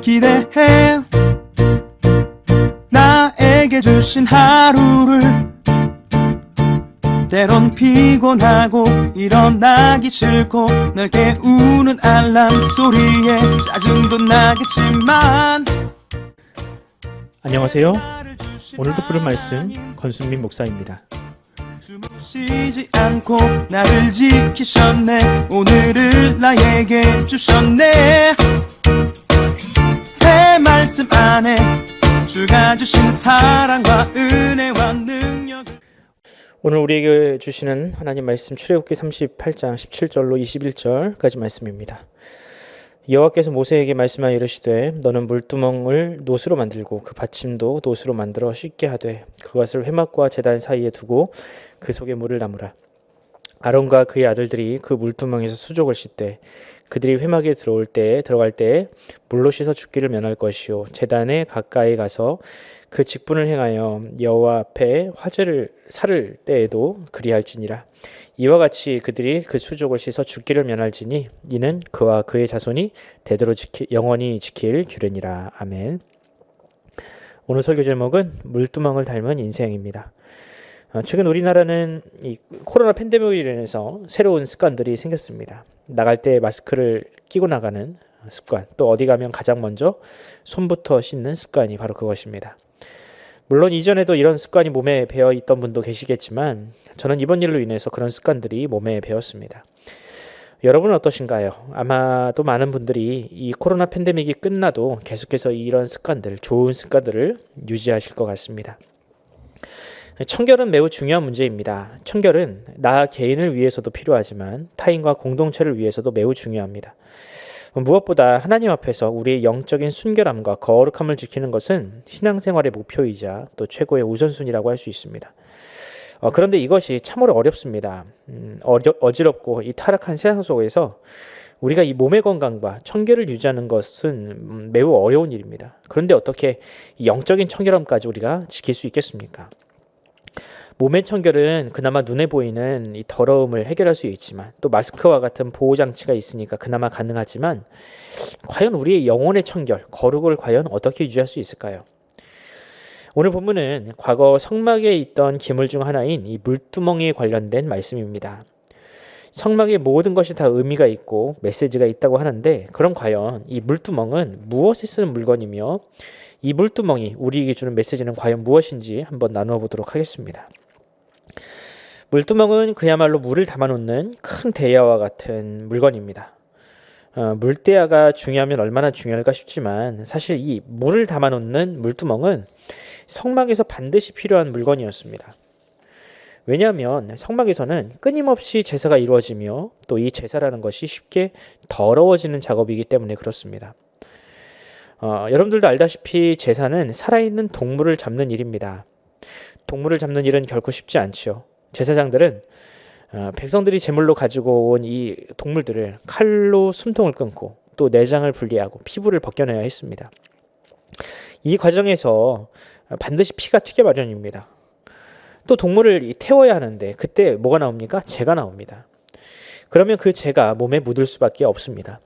기대해 나에게 주신 하루를 때론 피곤하고 일어나기 싫고 널 깨우는 알람 소리에 짜증도 나겠지만 안녕하세요. 오늘도 부른 말씀 권순민 목사입니다. 쉬지 않고 나를 지키셨네. 오늘을 나에게 주셨네. 새 말씀 안에 주가 주신 사랑과 은혜와 능력. 오늘 우리에게 주시는 하나님 말씀 출애굽기 38장 17절로 21절까지 말씀입니다. 여호와께서 모세에게 말씀하여 이르시되 너는 물두멍을 놋으로 만들고 그 받침도 놋으로 만들어 씻게 하되 그것을 회막과 제단 사이에 두고 그 속에 물을 담으라. 아론과 그의 아들들이 그 물두멍에서 수족을 씻되 그들이 회막에 들어갈 때에 물로 씻어 죽기를 면할 것이요 제단에 가까이 가서 그 직분을 행하여 여호와 앞에 화제를 살을 때에도 그리할지니라. 이와 같이 그들이 그 수족을 씻어 죽기를 면할지니 이는 그와 그의 자손이 대대로 영원히 지킬 규례니라. 아멘. 오늘 설교 제목은 물두멍을 닮은 인생입니다. 최근 우리나라는 이 코로나 팬데믹으로 인해서 새로운 습관들이 생겼습니다. 나갈 때 마스크를 끼고 나가는 습관, 또 어디 가면 가장 먼저 손부터 씻는 습관이 바로 그것입니다. 물론 이전에도 이런 습관이 몸에 배어 있던 분도 계시겠지만 저는 이번 일로 인해서 그런 습관들이 몸에 배었습니다. 여러분은 어떠신가요? 아마도 많은 분들이 이 코로나 팬데믹이 끝나도 계속해서 이런 습관들, 좋은 습관들을 유지하실 것 같습니다. 청결은 매우 중요한 문제입니다. 청결은 나 개인을 위해서도 필요하지만 타인과 공동체를 위해서도 매우 중요합니다. 무엇보다 하나님 앞에서 우리의 영적인 순결함과 거룩함을 지키는 것은 신앙생활의 목표이자 또 최고의 우선순위라고 할 수 있습니다. 그런데 이것이 참으로 어렵습니다. 어지럽고 이 타락한 세상 속에서 우리가 이 몸의 건강과 청결을 유지하는 것은 매우 어려운 일입니다. 그런데 어떻게 이 영적인 청결함까지 우리가 지킬 수 있겠습니까? 몸의 청결은 그나마 눈에 보이는 이 더러움을 해결할 수 있지만 또 마스크와 같은 보호장치가 있으니까 그나마 가능하지만 과연 우리의 영혼의 청결, 거룩을 과연 어떻게 유지할 수 있을까요? 오늘 본문은 과거 성막에 있던 기물 중 하나인 이 물두멍에 관련된 말씀입니다. 성막의 모든 것이 다 의미가 있고 메시지가 있다고 하는데 그럼 과연 이 물두멍은 무엇에 쓰는 물건이며 이 물두멍이 우리에게 주는 메시지는 과연 무엇인지 한번 나누어 보도록 하겠습니다. 물두멍은 그야말로 물을 담아놓는 큰 대야와 같은 물건입니다. 물대야가 중요하면 얼마나 중요할까 싶지만 사실 이 물을 담아놓는 물두멍은 성막에서 반드시 필요한 물건이었습니다. 왜냐하면 성막에서는 끊임없이 제사가 이루어지며 또 이 제사라는 것이 쉽게 더러워지는 작업이기 때문에 그렇습니다. 여러분들도 알다시피 제사는 살아있는 동물을 잡는 일입니다. 동물을 잡는 일은 결코 쉽지 않죠. 제사장들은 백성들이 제물로 가지고 온 이 동물들을 칼로 숨통을 끊고 또 내장을 분리하고 피부를 벗겨내야 했습니다. 이 과정에서 반드시 피가 튀게 마련입니다. 또 동물을 태워야 하는데 그때 뭐가 나옵니까? 재가 나옵니다. 그러면 그 재가 몸에 묻을 수밖에 없습니다.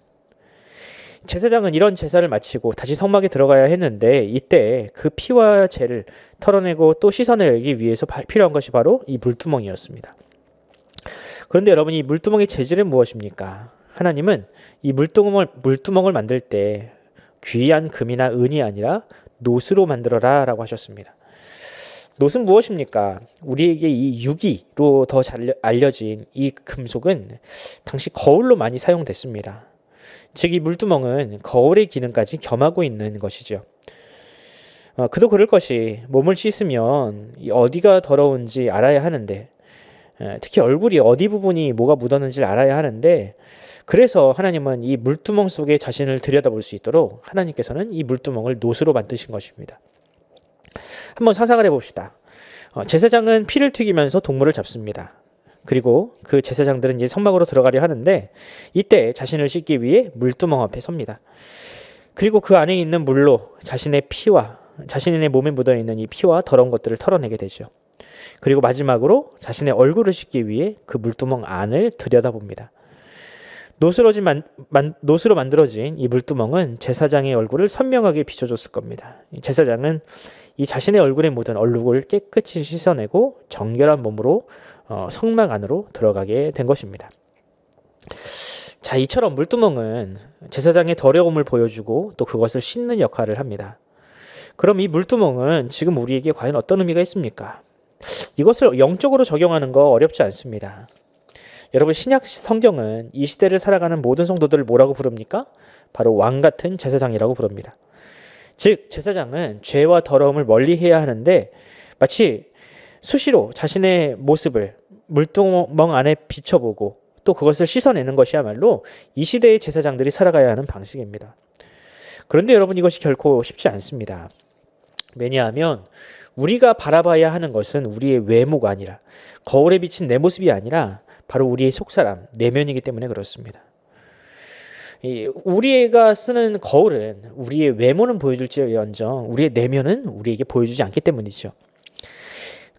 제사장은 이런 제사를 마치고 다시 성막에 들어가야 했는데 이때 그 피와 재를 털어내고 또 씻어내기 위해서 필요한 것이 바로 이 물두멍이었습니다. 그런데 여러분, 이 물두멍의 재질은 무엇입니까? 하나님은 이 물두멍을 만들 때 귀한 금이나 은이 아니라 놋으로 만들어라 라고 하셨습니다. 놋은 무엇입니까? 우리에게 이 유기로 더 잘 알려진 이 금속은 당시 거울로 많이 사용됐습니다. 즉 이 물두멍은 거울의 기능까지 겸하고 있는 것이죠. 그도 그럴 것이 몸을 씻으면 어디가 더러운지 알아야 하는데 특히 얼굴이 어디 부분이 뭐가 묻었는지를 알아야 하는데 그래서 하나님은 이 물두멍 속에 자신을 들여다볼 수 있도록 하나님께서는 이 물두멍을 놋으로 만드신 것입니다. 한번 상상을 해봅시다. 제사장은 피를 튀기면서 동물을 잡습니다. 그리고 그 제사장들은 이제 성막으로 들어가려 하는데 이때 자신을 씻기 위해 물두멍 앞에 섭니다. 그리고 그 안에 있는 물로 자신의 피와 자신의 몸에 묻어있는 이 피와 더러운 것들을 털어내게 되죠. 그리고 마지막으로 자신의 얼굴을 씻기 위해 그 물두멍 안을 들여다봅니다. 노스로 만들어진 이 물두멍은 제사장의 얼굴을 선명하게 비춰줬을 겁니다. 제사장은 이 자신의 얼굴에 묻은 얼룩을 깨끗이 씻어내고 정결한 몸으로 성막 안으로 들어가게 된 것입니다. 자, 이처럼 물두멍은 제사장의 더러움을 보여주고 또 그것을 씻는 역할을 합니다. 그럼 이 물두멍은 지금 우리에게 과연 어떤 의미가 있습니까? 이것을 영적으로 적용하는 거 어렵지 않습니다. 여러분, 신약 성경은 이 시대를 살아가는 모든 성도들을 뭐라고 부릅니까? 바로 왕 같은 제사장이라고 부릅니다. 즉, 제사장은 죄와 더러움을 멀리해야 하는데 마치 수시로 자신의 모습을 물두멍 안에 비춰보고 또 그것을 씻어내는 것이야말로 이 시대의 제사장들이 살아가야 하는 방식입니다. 그런데 여러분, 이것이 결코 쉽지 않습니다. 왜냐하면 우리가 바라봐야 하는 것은 우리의 외모가 아니라, 거울에 비친 내 모습이 아니라 바로 우리의 속사람, 내면이기 때문에 그렇습니다. 우리가 쓰는 거울은 우리의 외모는 보여줄지언정 우리의 내면은 우리에게 보여주지 않기 때문이죠.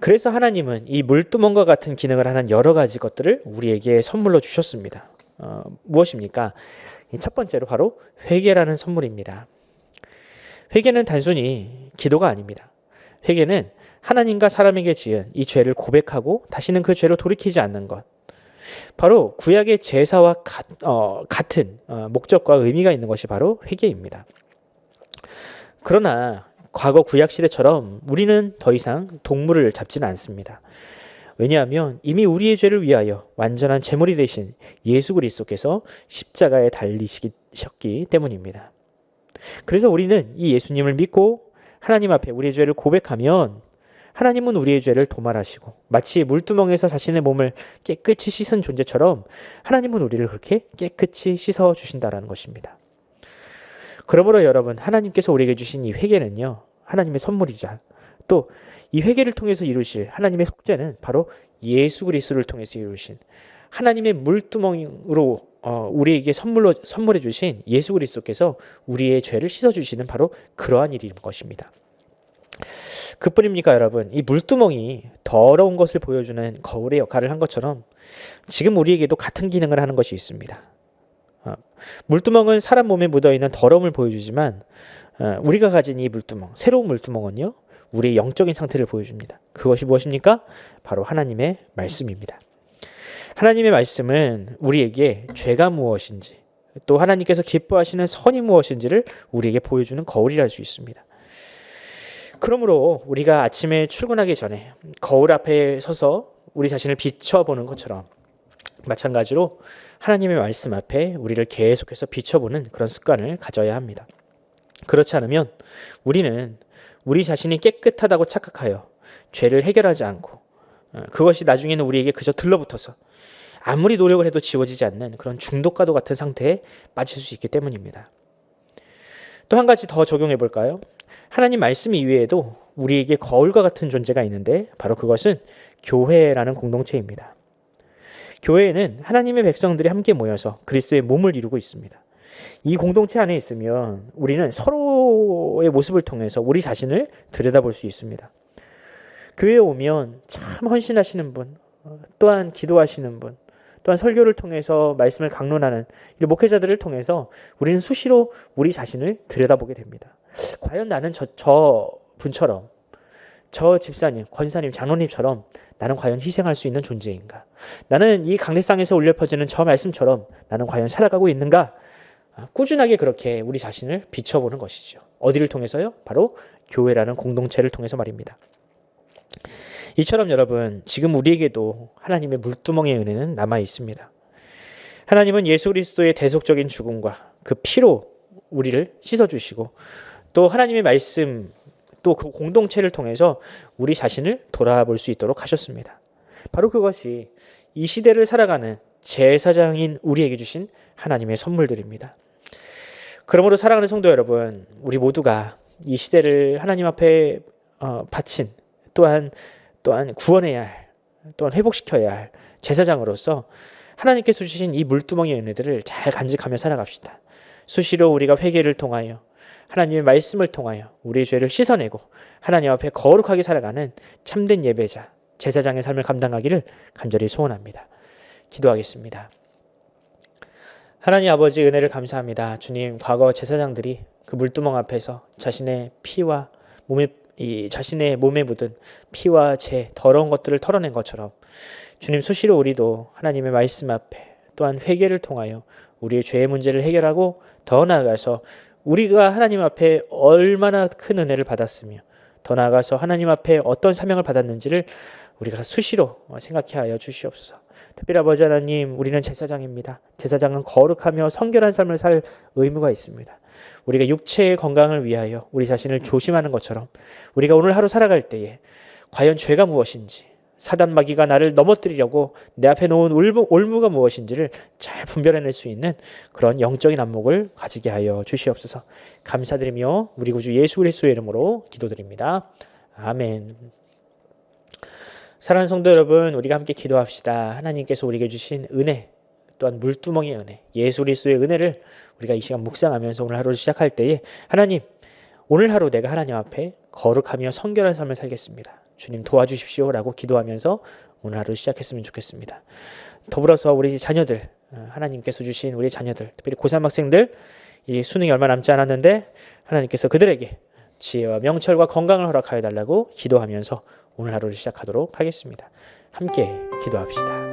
그래서 하나님은 이 물두멍과 같은 기능을 하는 여러 가지 것들을 우리에게 선물로 주셨습니다. 무엇입니까? 첫 번째로 바로 회개라는 선물입니다. 회개는 단순히 기도가 아닙니다. 회개는 하나님과 사람에게 지은 이 죄를 고백하고 다시는 그 죄로 돌이키지 않는 것. 바로 구약의 제사와 같은 목적과 의미가 있는 것이 바로 회개입니다. 그러나 과거 구약 시대처럼 우리는 더 이상 동물을 잡지는 않습니다. 왜냐하면 이미 우리의 죄를 위하여 완전한 제물이 되신 예수 그리스도께서 십자가에 달리셨기 때문입니다. 그래서 우리는 이 예수님을 믿고 하나님 앞에 우리의 죄를 고백하면 하나님은 우리의 죄를 도말하시고 마치 물두멍에서 자신의 몸을 깨끗이 씻은 존재처럼 하나님은 우리를 그렇게 깨끗이 씻어주신다는 것입니다. 그러므로 여러분, 하나님께서 우리에게 주신 이 회개는요, 하나님의 선물이자 또 이 회개를 통해서 이루실 하나님의 속죄는 바로 예수 그리스도를 통해서 이루신 하나님의 물두멍으로 우리에게 선물해 주신 예수 그리스도께서 우리의 죄를 씻어주시는 바로 그러한 일인 것입니다. 그뿐입니까 여러분? 이 물두멍이 더러운 것을 보여주는 거울의 역할을 한 것처럼 지금 우리에게도 같은 기능을 하는 것이 있습니다. 물두멍은 사람 몸에 묻어있는 더러움을 보여주지만 우리가 가진 이 물두멍, 새로운 물두멍은요, 우리의 영적인 상태를 보여줍니다. 그것이 무엇입니까? 바로 하나님의 말씀입니다. 하나님의 말씀은 우리에게 죄가 무엇인지 또 하나님께서 기뻐하시는 선이 무엇인지를 우리에게 보여주는 거울이라 할 수 있습니다. 그러므로 우리가 아침에 출근하기 전에 거울 앞에 서서 우리 자신을 비춰보는 것처럼 마찬가지로 하나님의 말씀 앞에 우리를 계속해서 비춰보는 그런 습관을 가져야 합니다. 그렇지 않으면 우리는 우리 자신이 깨끗하다고 착각하여 죄를 해결하지 않고 그것이 나중에는 우리에게 그저 들러붙어서 아무리 노력을 해도 지워지지 않는 그런 중독과도 같은 상태에 빠질 수 있기 때문입니다. 또 한 가지 더 적용해 볼까요? 하나님 말씀 이외에도 우리에게 거울과 같은 존재가 있는데 바로 그것은 교회라는 공동체입니다. 교회에는 하나님의 백성들이 함께 모여서 그리스도의 몸을 이루고 있습니다. 이 공동체 안에 있으면 우리는 서로의 모습을 통해서 우리 자신을 들여다볼 수 있습니다. 교회에 오면 참 헌신하시는 분, 또한 기도하시는 분, 또한 설교를 통해서 말씀을 강론하는 이 목회자들을 통해서 우리는 수시로 우리 자신을 들여다보게 됩니다. 과연 나는 저 분처럼, 저 집사님, 권사님, 장로님처럼 나는 과연 희생할 수 있는 존재인가? 나는 이 강대상에서 울려 퍼지는 저 말씀처럼 나는 과연 살아가고 있는가? 꾸준하게 그렇게 우리 자신을 비춰보는 것이죠. 어디를 통해서요? 바로 교회라는 공동체를 통해서 말입니다. 이처럼 여러분, 지금 우리에게도 하나님의 물두멍의 은혜는 남아 있습니다. 하나님은 예수 그리스도의 대속적인 죽음과 그 피로 우리를 씻어주시고 또 하나님의 말씀 또 그 공동체를 통해서 우리 자신을 돌아볼 수 있도록 하셨습니다. 바로 그것이 이 시대를 살아가는 제사장인 우리에게 주신 하나님의 선물들입니다. 그러므로 사랑하는 성도 여러분, 우리 모두가 이 시대를 하나님 앞에 바친 또한 구원해야 할, 또한 회복시켜야 할 제사장으로서 하나님께서 주신 이 물두멍의 은혜들을 잘 간직하며 살아갑시다. 수시로 우리가 회개를 통하여 하나님의 말씀을 통하여 우리의 죄를 씻어내고 하나님 앞에 거룩하게 살아가는 참된 예배자, 제사장의 삶을 감당하기를 간절히 소원합니다. 기도하겠습니다. 하나님 아버지 은혜를 감사합니다. 주님, 과거 제사장들이 그 물두멍 앞에서 자신의 피와 자신의 몸에 묻은 피와 재, 더러운 것들을 털어낸 것처럼 주님, 수시로 우리도 하나님의 말씀 앞에 또한 회개를 통하여 우리의 죄의 문제를 해결하고 더 나아가서 우리가 하나님 앞에 얼마나 큰 은혜를 받았으며 더 나아가서 하나님 앞에 어떤 사명을 받았는지를 우리가 수시로 생각해 하여 주시옵소서. 특별히 아버지 하나님, 우리는 제사장입니다. 제사장은 거룩하며 성결한 삶을 살 의무가 있습니다. 우리가 육체의 건강을 위하여 우리 자신을 조심하는 것처럼 우리가 오늘 하루 살아갈 때에 과연 죄가 무엇인지, 사단 마귀가 나를 넘어뜨리려고 내 앞에 놓은 올무가 무엇인지를 잘 분별해낼 수 있는 그런 영적인 안목을 가지게 하여 주시옵소서. 감사드리며 우리 구주 예수 그리스도의 이름으로 기도드립니다. 아멘. 사랑하는 성도 여러분, 우리가 함께 기도합시다. 하나님께서 우리에게 주신 은혜, 또한 물두멍의 은혜, 예수 그리스도의 은혜를 우리가 이 시간 묵상하면서 오늘 하루를 시작할 때에 하나님, 오늘 하루 내가 하나님 앞에 거룩하며 성결한 삶을 살겠습니다. 주님 도와주십시오 라고 기도하면서 오늘 하루 시작했으면 좋겠습니다. 더불어서 우리 자녀들, 하나님께서 주신 우리 자녀들, 특별히 고3 학생들, 이 수능이 얼마 남지 않았는데 하나님께서 그들에게 지혜와 명철과 건강을 허락하여 달라고 기도하면서 오늘 하루를 시작하도록 하겠습니다. 함께 기도합시다.